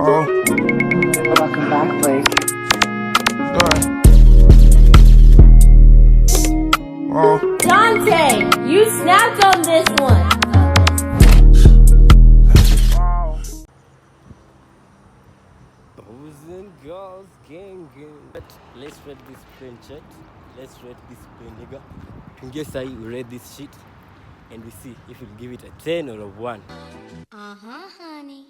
Oh, Welcome back, Blake. alright. Oh, Dante, you snapped on this one. Boys and girls, gang. But let's read this plain chat. Let's read this plain nigga. Guess I read this shit and we see if we'll give it a 10 or a 1. Honey.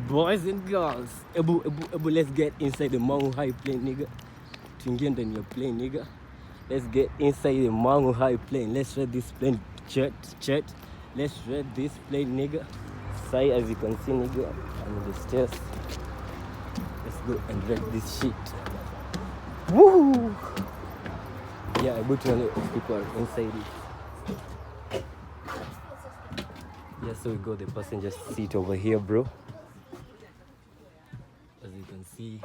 Boys and girls, Ebu, let's get inside the Mang'u High plane, nigga. Tuingie ndani ya plane, nigga. Let's get inside the Mang'u High plane. Let's read this plane, chat. Let's read this plane, nigga. Sai, as you can see, nigga, I'm on the stairs. Let's go and read this shit. Woo! Yeah, I bet you people are inside it. Yeah, so we got the passenger seat over here, bro. As you can see,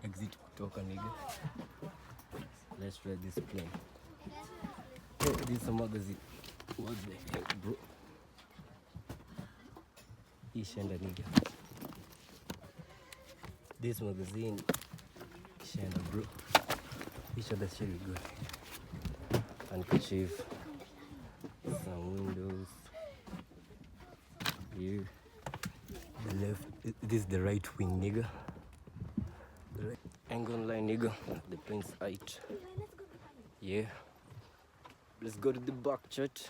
exit kutoka, nigga. Let's read this plane. Hey, this is a magazine. What the heck, bro? Ishenda, nigga. This magazine, Ishenda, bro. Ishenda shit is good. Handkerchief. Some windows. Here. The left, this is the right wing, nigga. The right angle line, nigga. The plane's height. Yeah. Let's go to the back, chat.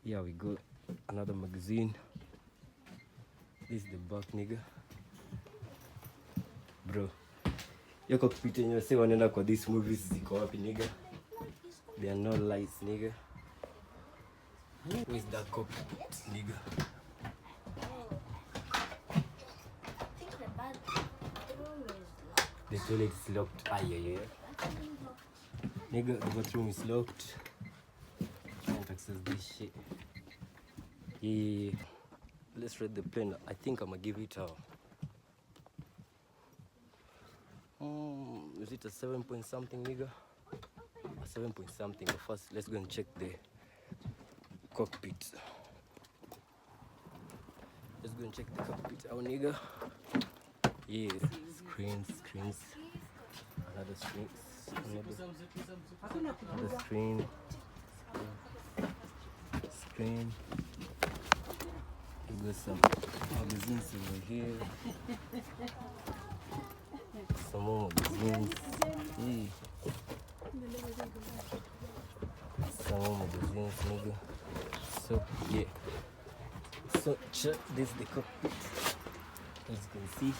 Yeah, we got another magazine. This is the back, nigga. Bro, yo cockpit yenyewe say wanaenda kwa these movies ziko wapi, nigga? There are no lights, nigga. Where's that cockpit, nigga? The toilet is locked. Ah, yeah. Nigga, the bathroom is locked. Can't access this shit. Yeah. Let's read the plane. I think I'm gonna give it a... is it a 7 point something, nigga? A 7 point something. But first, let's go and check the cockpit. Let's go and check the cockpit. Oh, nigga. Yeah, screens. Another screen. Another screen. We got some magazines over here. Some more magazines. Yeah. Some more magazines, nigga. So, yeah. So, check this the cockpit. As you can see.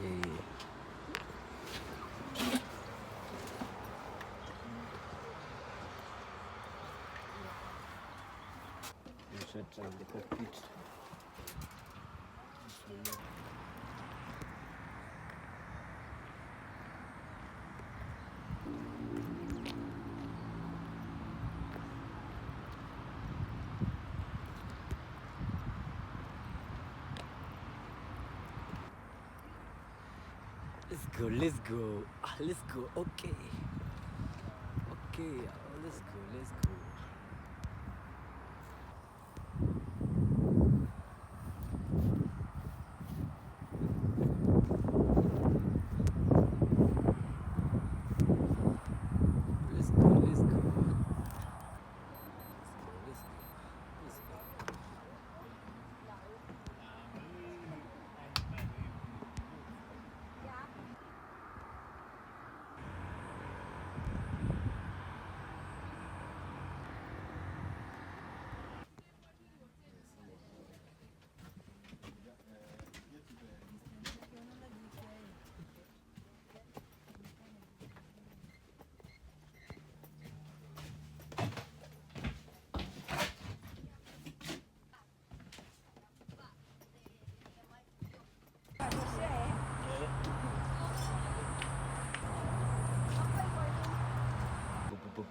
Yeah. You should try the cockpit. Let's go. Okay. Let's go.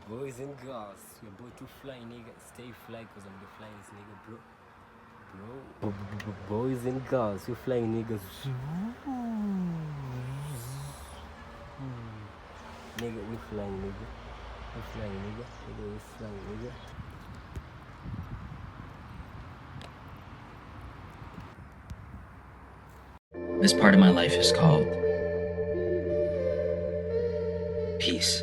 Boys and girls, we're about to fly, nigga. Stay fly, cause I'm the flyest nigga, bro. Boys and girls, we're flying, niggas. Nigga, we flying, nigga. We flying, nigga. Nigga, we flying, nigga. This part of my life is called peace.